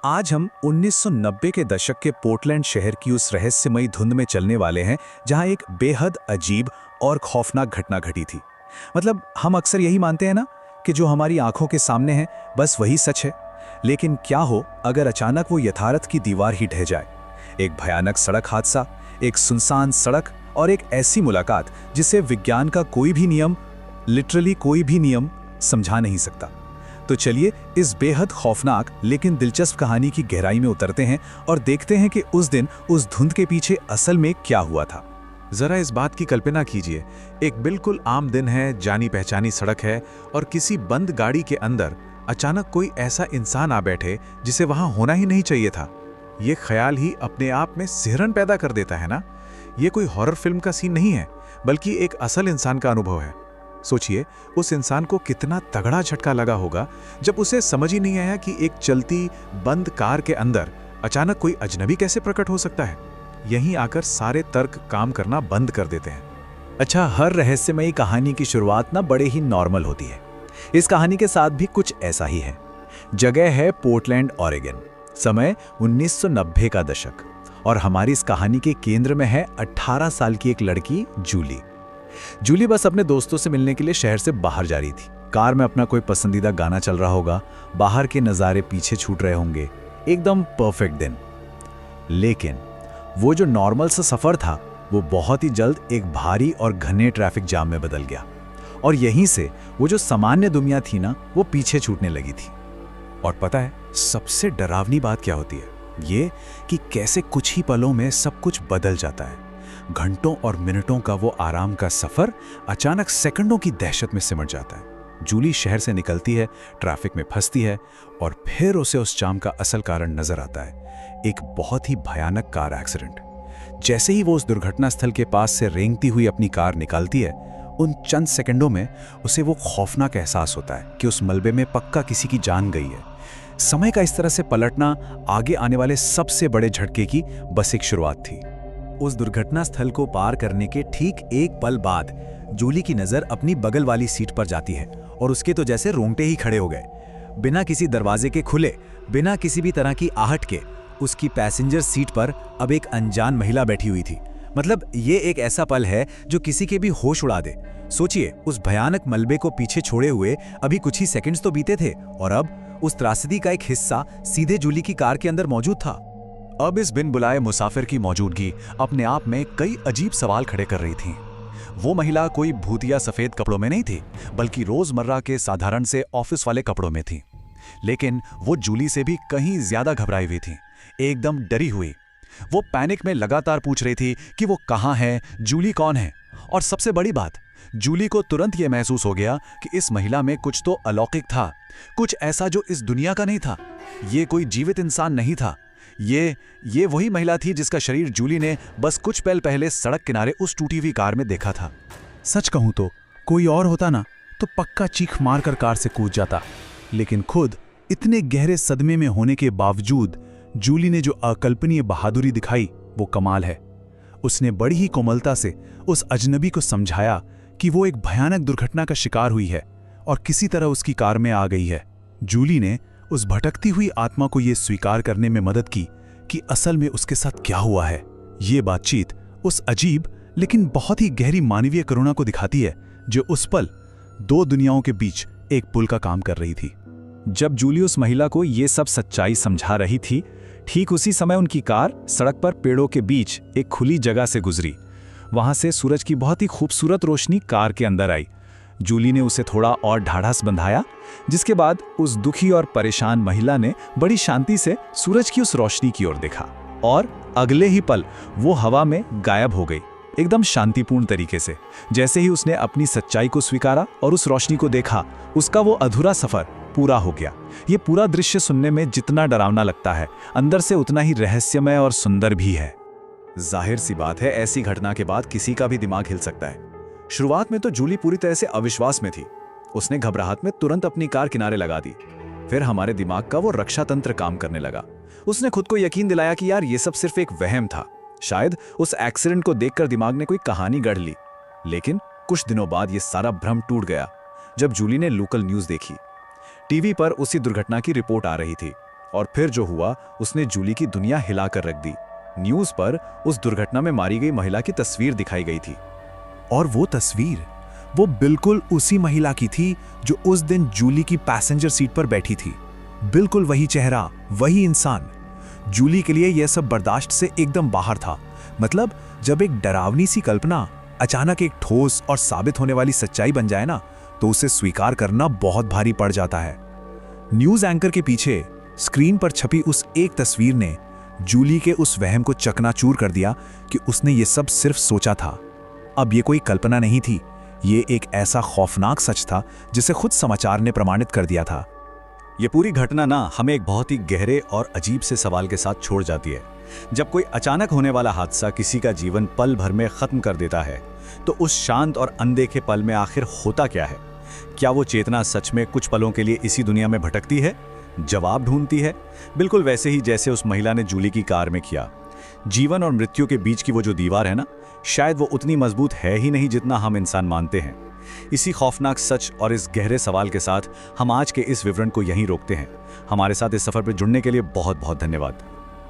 आज हम 1990 के दशक के पोर्टलैंड शहर की उस रहस्यमयी धुंध में चलने वाले हैं जहां एक बेहद अजीब और खौफनाक घटना घटी थी। मतलब हम अक्सर यही मानते हैं ना कि जो हमारी आंखों के सामने है बस वही सच है। लेकिन क्या हो अगर अचानक वो यथार्थ की दीवार ही ढह जाए। एक भयानक सड़क हादसा, एक सुनसान सड़क और एक ऐसी मुलाकात जिसे विज्ञान का कोई भी नियम, लिटरली कोई भी नियम समझा नहीं सकता। तो चलिए इस बेहद खौफनाक लेकिन दिलचस्प कहानी की गहराई में उतरते हैं और देखते हैं कि उस दिन उस धुंध के पीछे असल में क्या हुआ था। जरा इस बात की कल्पना कीजिए, एक बिल्कुल आम दिन है, जानी पहचानी सड़क है और किसी बंद गाड़ी के अंदर अचानक कोई ऐसा इंसान आ बैठे जिसे वहां होना ही नहीं चाहिए था। ये ख्याल ही अपने आप में सिहरन पैदा कर देता है ना। ये कोई हॉरर फिल्म का सीन नहीं है, बल्कि एक असल इंसान का अनुभव है। सोचिए उस इंसान को कितना तगड़ा झटका लगा होगा जब उसे समझ ही नहीं आया कि एक चलती बंद कार के अंदर अचानक कोई अजनबी कैसे प्रकट हो सकता है। यहीं आकर सारे तर्क काम करना बंद कर देते हैं। अच्छा, हर रहस्यमयी कहानी की शुरुआत ना बड़े ही नॉर्मल होती है। इस कहानी के साथ भी कुछ ऐसा ही है। जगह है पोर्टलैंड, ऑरेगन। समय 1990 का दशक और हमारी इस कहानी के केंद्र में है 18 साल की एक लड़की जूली। जूली बस अपने दोस्तों से मिलने के लिए शहर से बाहर जा रही थी। कार में अपना कोई पसंदीदा गाना चल रहा होगा, बाहर के नज़ारे पीछे छूट रहे होंगे, एकदम परफेक्ट दिन। लेकिन वो जो नॉर्मल सा सफ़र था वो बहुत ही जल्द एक भारी और घने ट्रैफिक जाम में बदल गया और यहीं से वो जो सामान्य दुनिया थी ना वो पीछे छूटने लगी थी। और पता है सबसे डरावनी बात क्या होती है? ये कि कैसे कुछ ही पलों में सब कुछ बदल जाता है। घंटों और मिनटों का वो आराम का सफर अचानक सेकंडों की दहशत में सिमट जाता है। जूली शहर से निकलती है, ट्रैफिक में फंसती है और फिर उसे उस जाम का असल कारण नजर आता है, एक बहुत ही भयानक कार एक्सीडेंट। जैसे ही वो उस दुर्घटना स्थल के पास से रेंगती हुई अपनी कार निकालती है, उन चंद सेकंडों में उसे वो खौफनाक एहसास होता है कि उस मलबे में पक्का किसी की जान गई है। समय का इस तरह से पलटना आगे आने वाले सबसे बड़े झटके की बस एक शुरुआत थी। उस दुर्घटना स्थल को पार करने के ठीक एक पल बाद जूली की नजर अपनी बगल वाली सीट पर जाती है और उसके तो जैसे रोंगटे ही खड़े हो गए। बिना किसी दरवाजे के खुले, बिना किसी भी तरह की आहट के उसकी पैसेंजर सीट पर अब एक अनजान महिला बैठी हुई थी। मतलब ये एक ऐसा पल है जो किसी के भी होश उड़ा दे। सोचिए, उस भयानक मलबे को पीछे छोड़े हुए अभी कुछ ही सेकंड्स तो बीते थे और अब उस त्रासदी का एक हिस्सा सीधे जूली की कार के अंदर मौजूद था। अब इस बिन बुलाए मुसाफिर की मौजूदगी अपने आप में कई अजीब सवाल खड़े कर रही थी। वो महिला कोई भूतिया सफेद कपड़ों में नहीं थी, बल्कि रोजमर्रा के साधारण से ऑफिस वाले कपड़ों में थी। लेकिन वो जूली से भी कहीं ज्यादा घबराई हुई थी, एकदम डरी हुई। वो पैनिक में लगातार पूछ रही थी कि वो कहाँ है, जूली कौन है। और सबसे बड़ी बात, जूली को तुरंत ये महसूस हो गया कि इस महिला में कुछ तो अलौकिक था, कुछ ऐसा जो इस दुनिया का नहीं था। ये कोई जीवित इंसान नहीं था। ये वही महिला थी जिसका शरीर जूली ने बस कुछ पल पहले सड़क किनारे उस टूटी हुई कार में देखा था। सच कहूं तो कोई और होता ना तो पक्का चीख मारकर कार से कूद जाता। लेकिन खुद इतने गहरे सदमे में होने के बावजूद जूली ने जो अकल्पनीय बहादुरी दिखाई वो कमाल है। उसने बड़ी ही कोमलता से उस अजनबी को समझाया कि वो एक भयानक दुर्घटना का शिकार हुई है और किसी तरह उसकी कार में आ गई है। जूली ने उस भटकती हुई आत्मा को यह स्वीकार करने में मदद की कि असल में उसके साथ क्या हुआ है। ये बातचीत उस अजीब लेकिन बहुत ही गहरी मानवीय करुणा को दिखाती है जो उस पल दो दुनियाओं के बीच एक पुल का काम कर रही थी। जब जूली उस महिला को ये सब सच्चाई समझा रही थी, ठीक उसी समय उनकी कार सड़क पर पेड़ों के बीच एक खुली जगह से गुजरी। वहां से सूरज की बहुत ही खूबसूरत रोशनी कार के अंदर आई। जूली ने उसे थोड़ा और ढाढ़स बंधाया, जिसके बाद उस दुखी और परेशान महिला ने बड़ी शांति से सूरज की उस रोशनी की ओर देखा और अगले ही पल वो हवा में गायब हो गई, एकदम शांतिपूर्ण तरीके से। जैसे ही उसने अपनी सच्चाई को स्वीकारा और उस रोशनी को देखा, उसका वो अधूरा सफर पूरा हो गया। ये पूरा दृश्य सुनने में जितना डरावना लगता है, अंदर से उतना ही रहस्यमय और सुंदर भी है। जाहिर सी बात है, ऐसी घटना के बाद किसी का भी दिमाग हिल सकता है। शुरुआत में तो जूली पूरी तरह से अविश्वास में थी। उसने घबराहट में तुरंत अपनी कार किनारे लगा दी। फिर हमारे दिमाग का वो रक्षा तंत्र काम करने लगा। उसने खुद को यकीन दिलाया कि यार ये सब सिर्फ एक वहम था। शायद उस एक्सीडेंट को देखकर दिमाग ने कोई कहानी गढ़ ली। लेकिन कुछ दिनों बाद ये सारा भ्रम टूट गया जब जूली ने लोकल न्यूज देखी। टीवी पर उसी दुर्घटना की रिपोर्ट आ रही थी और फिर जो हुआ उसने जूली की दुनिया हिलाकर रख दी। न्यूज़ पर उस दुर्घटना में मारी गई महिला की तस्वीर दिखाई गई थी। और वो तस्वीर, वो बिल्कुल उसी महिला की थी जो उस दिन जूली की पैसेंजर सीट पर बैठी थी। बिल्कुल वही चेहरा, वही इंसान। जूली के लिए यह सब बर्दाश्त से एकदम बाहर था। मतलब जब एक डरावनी सी कल्पना अचानक एक ठोस और साबित होने वाली सच्चाई बन जाए ना, तो उसे स्वीकार करना बहुत भारी पड़ जाता है। न्यूज़ एंकर के पीछे स्क्रीन पर छपी उस एक तस्वीर ने जूली के उस वहम को चकनाचूर कर दिया कि उसने ये सब सिर्फ सोचा था। अब ये कोई कल्पना नहीं थी, ये एक ऐसा खौफनाक सच था जिसे खुद समाचार ने प्रमाणित कर दिया था। ये पूरी घटना ना हमें एक बहुत ही गहरे और अजीब से सवाल के साथ छोड़ जाती है। जब कोई अचानक होने वाला हादसा किसी का जीवन पल भर में खत्म कर देता है, तो उस शांत और अनदेखे पल में आखिर होता क्या है? क्या वो चेतना सच में कुछ पलों के लिए इसी दुनिया में भटकती है, जवाब ढूंढती है? बिल्कुल वैसे ही जैसे उस महिला ने जूली की कार में किया। जीवन और मृत्यु के बीच की वो जो दीवार है ना, शायद वो उतनी मजबूत है ही नहीं जितना हम इंसान मानते हैं। इसी खौफनाक सच और इस गहरे सवाल के साथ हम आज के इस विवरण को यहीं रोकते हैं। हमारे साथ इस सफर पर जुड़ने के लिए बहुत बहुत धन्यवाद।